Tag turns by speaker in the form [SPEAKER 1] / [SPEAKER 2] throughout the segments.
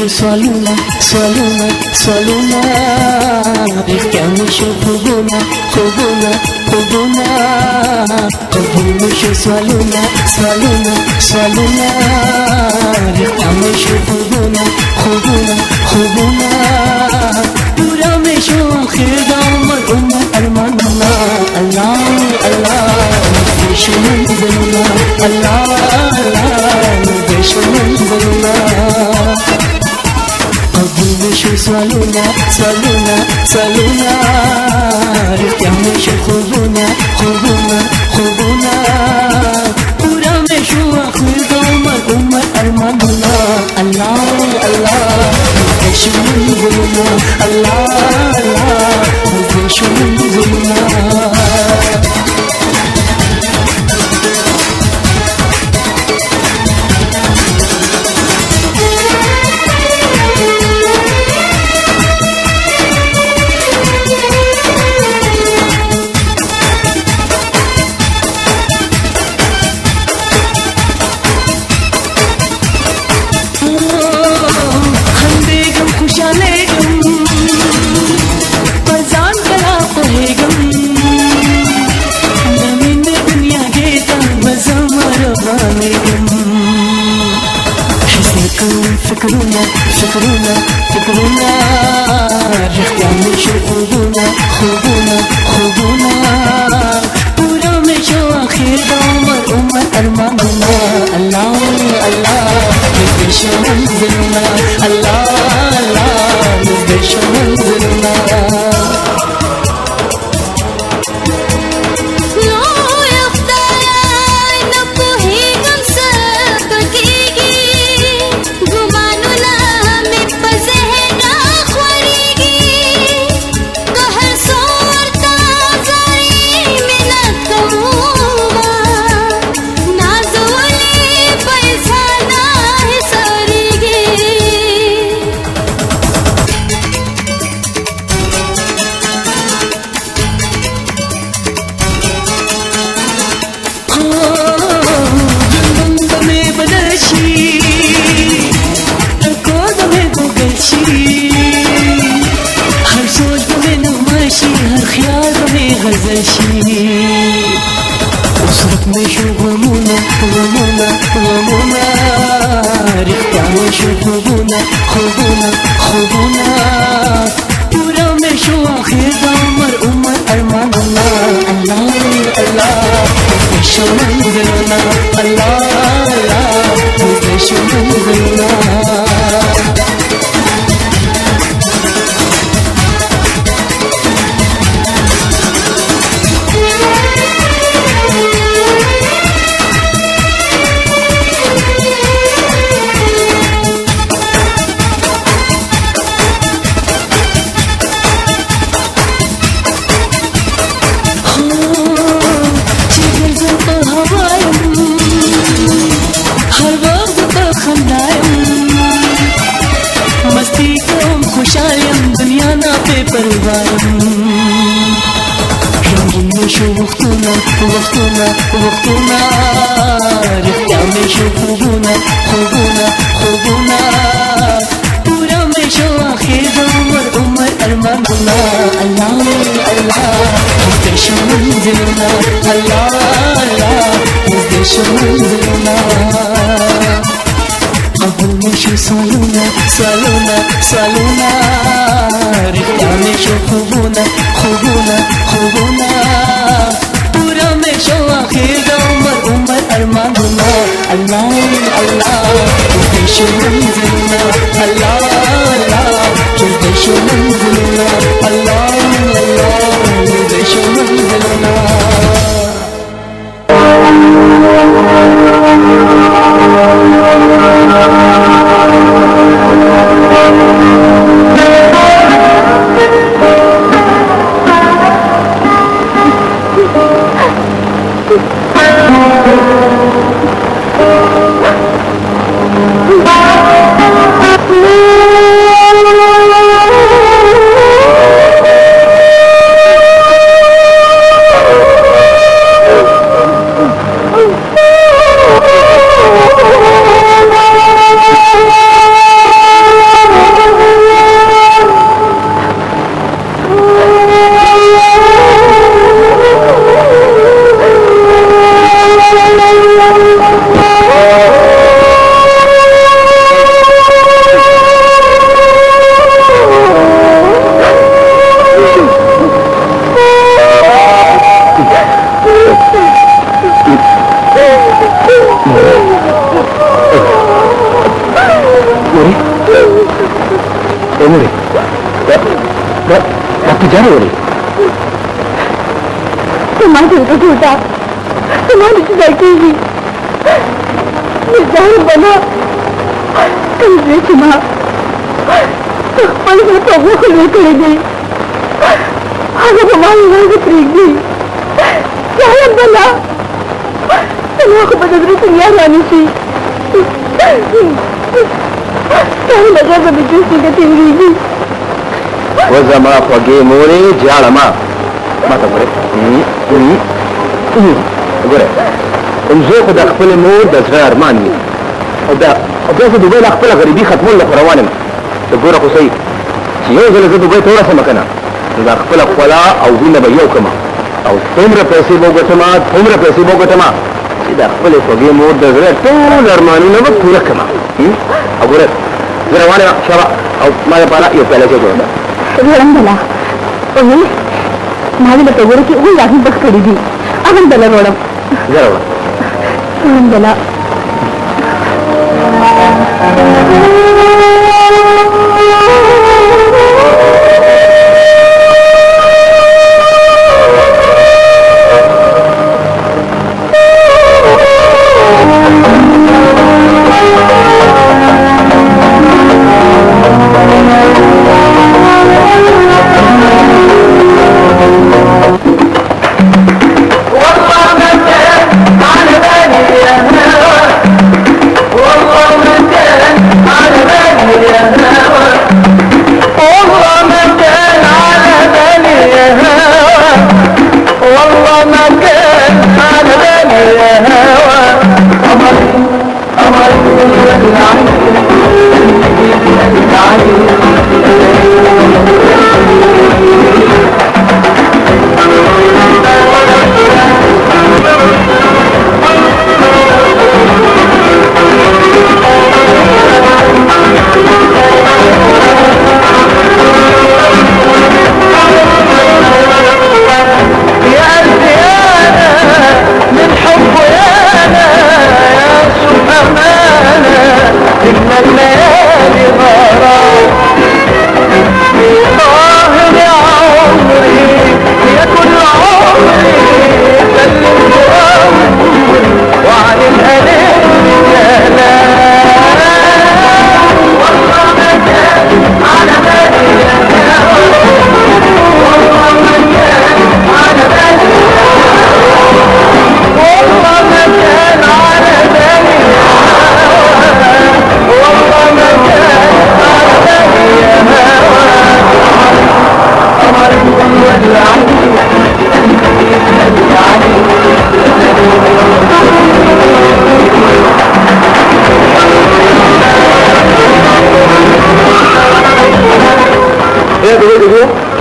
[SPEAKER 1] سوالونه سوالونه سوالونه رښتیا مې شو خوبونه خوبونه خوبونه قبول مې شو سوالونه سوالونه سوالونه رښتیا مې شو خوبونه خوبونه خوبونه پورا مې شو آخر د عمر ارمانونه الله الله مې شو منزلونه الله الله مې شو منزلونه قبول مې شو سوالونه سوالونه سوالونه رښتیا مې شو خوبونه خوبونه خوبونه پورا مې شو آخر د عمر ارمانونه الله الله مې شو منزلونه الله الله مې شو منزلونه فكرونا فكرونا فكرونا رښتیا مې شو خوبونه خوبونه خوبونه پورا مې شو آخر د عمر ارمانونه الله الله مې شو منزلونه الله الله مې شو منزلونه हर सोच में नमाशी हर ख्याल में गजशी उसरत में शो गमूना गमूना गमूना रښتیا में शो خوبونه خوبونه خوبونه پورا में शो आखिर د عمر ارمانونه الله الله مې شو منزلونه الله الله مې شو منزلونه हर वक्त तो खंडायम मस्ती कम खुशायम दुनिया ना पे परवायम रंगीन में शो वक्तुना वक्तुना वक्तुना रښتیا में शो خوبونه خوبونه خوبونه پورا में शो आखिर د عمر ارمانونه الله الله مې شو منزلونه الله الله مې شو منزلونه قبول مې شو سوالونه سوالونه سوالونه رښتیا مې شو خوبونه خوبونه خوبونه پورا مې شو آخر د عمر ارمانونه الله الله مې شو منزلونه الله الله مې شو منزلونه الله الله مې شو منزلونه
[SPEAKER 2] Bye. जा रहे हो रही
[SPEAKER 3] तुम्हारे दिल का झूठा तुम्हारी बैठेगी बना तुमसे सुना पल में प्रभु को ले करेगी अगर हमारी घर से प्रीत गई क्या बना तुम्हें को बदल दुनिया जानी थी क्या लगा कभी किसी का तिंगी
[SPEAKER 2] وزما خوږې مورې جاړما ما ته ګوره ګوره زه خو د خپلې مور د زړه ارمان وي او بیا زه دوبۍ له خپله غریبي ختمولو لپاره روان یم ته ګوره خو صحیح چې یو ځله زه دوبۍ ته ورسم که نه نو دا خپله خوله او وینه به یو کړم او څومره پیسې به وګټم څومره پیسې به وګټم چې د خپلې خوږې مور د زړه ټول ارمانونه به پوره کړم او ګوره زه روان یم شابه او ما دپاره یو پیاله چای جوړه
[SPEAKER 3] ರೋಡಂಬಲ್ಲ ಒಮ್ಮೆ ನಾವಿನ ತಗೋರಕ್ಕೆ ಯಾಕೆ ಬಸ್ ಕಡಿದ್ವಿ ಅವಂದಲ್ಲ ರೋಡಂ ರೋಡಂಬಲ್ಲ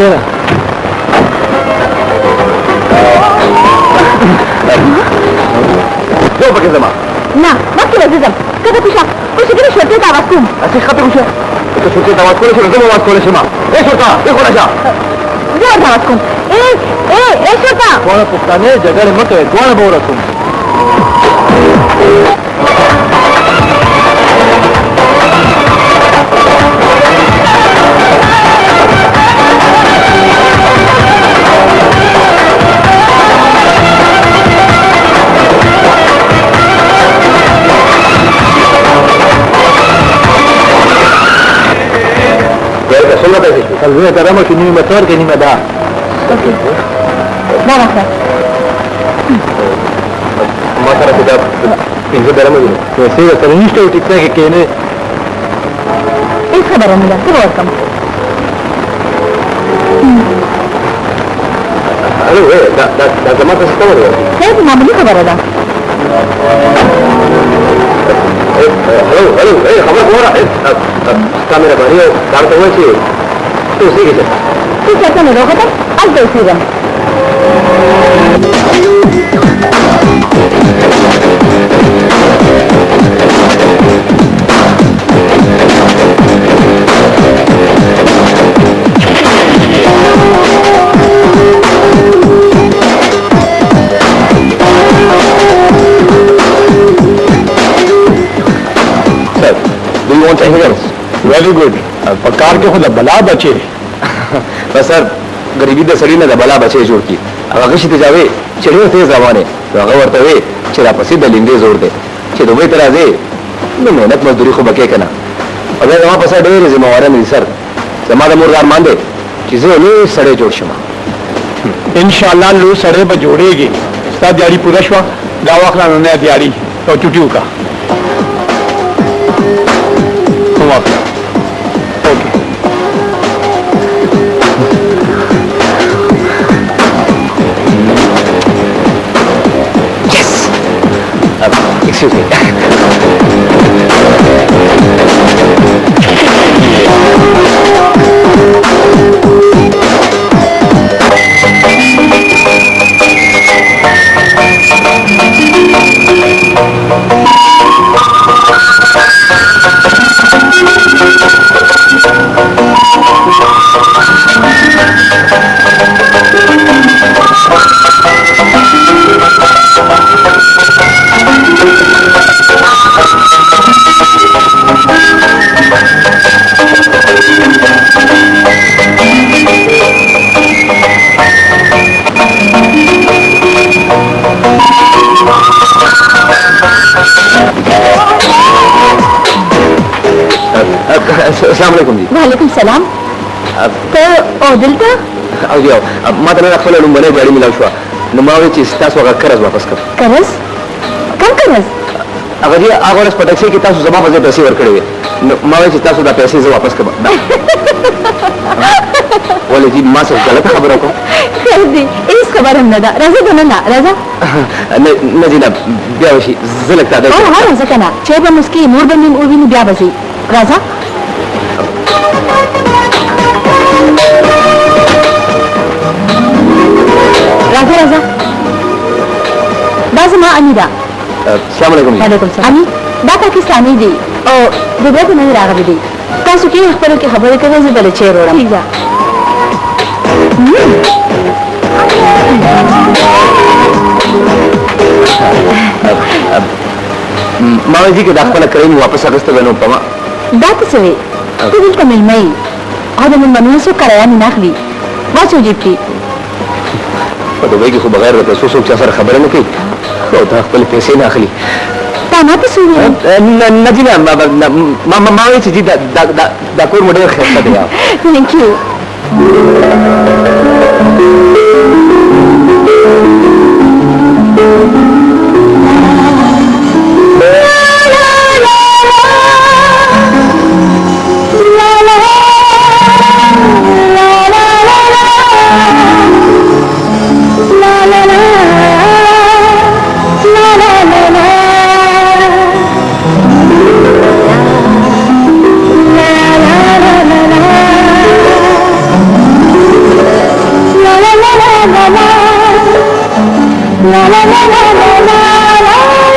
[SPEAKER 2] Kena. Jom pakai sama.
[SPEAKER 3] Nah, masih lagi jam. Kata kusha kira shorte tawas kum.
[SPEAKER 2] Asyik kata kusha. Itu shorte tawas kum, shorte tawas kum sama. Shorta, देखो ना जा.
[SPEAKER 3] Jom tawas kum. Shorta.
[SPEAKER 2] कौन पुस्ताने जगह में मत है, कौन बोल रहा तुम? Salve, caramba, que ni me motor que ni me da.
[SPEAKER 3] Vamos a
[SPEAKER 2] Mata kita pinjam dalam ini. कैसे असल निष्ठ उठता है कि ने
[SPEAKER 3] इस खबर मिला फिर और कम
[SPEAKER 2] हेलो दा जमा का सिस्टम है
[SPEAKER 3] है तो मामूली खबर है
[SPEAKER 2] हेलो खबर हो रहा है कैमरा बारी दार तो वैसे तो उसी के
[SPEAKER 3] ठीक है तो रोको तो अब कैसे जा
[SPEAKER 2] Do you want anything else? Very good. पकार के खुद बला बचे. बस सर غریبي د سړي نه د بلا بچی جوړ کی هغه شي ته ځاوي چې ډېر تیز روانه هغه ورته وي چې را پسې د لنګې زور دی چې دوی تر راځي نو مهنت مزدوري خو بکې کنه او دا ما پسې ډېر ذمہواره مې سر زما د مور ارمان دی چې زه لوی سړی جوړ شم
[SPEAKER 4] ان شاء الله لو سړی به جوړېږي ستا دیاري پوره شوه دا واخله نو نه دیاري او چوټي وکړه واخله
[SPEAKER 2] Excuse me. السلام علیکم جی
[SPEAKER 3] وعلیکم السلام ته او دلته
[SPEAKER 2] او یو ما ته نه خپل لومبنه غاړي ملاو شو نو ما وی چې تاسو هغه قرض واپس کړ
[SPEAKER 3] قرض کوم قرض
[SPEAKER 2] هغه دی هغه ورځ په ټاکسي کې تاسو زما په ځای پیسې ورکړې وې نو ما وی چې تاسو دا پیسې زه واپس کړم ولې دې ما څه غلطه خبره وکړه
[SPEAKER 3] خیر دی هیڅ خبر هم نه ده راځه دننه راځه
[SPEAKER 2] نه جناب بیا وشي زه لږ تاده
[SPEAKER 3] او ها راځه کنه چې به مسکی مور به مې ویني بیا به ځي راځه راځه راځه دا زما امی ده
[SPEAKER 2] السلام علیکم جی
[SPEAKER 3] وعلیکم السلام امی دا پاکستانی دی او دبئی ته نه راغلی دی تاسو کې خپل کې خبرې کوي زه بل چیر وړم ٹھیک ده
[SPEAKER 2] ما وی چې دا خپل کریم واپس اغسته ونه پما
[SPEAKER 3] دا څه وی ته دلته ملمای او د ملمنو سو کرایا نه اخلي واچو جیبتي
[SPEAKER 2] په دوی کې خو بغیر د پیسو څوک سره خبره نه کوي او دا خپل پیسې نه اخلي
[SPEAKER 3] تا ما ته سوې
[SPEAKER 2] نه دي ما وی چې دا کور مډر خسته دی
[SPEAKER 3] ثانک یو la la la la la la la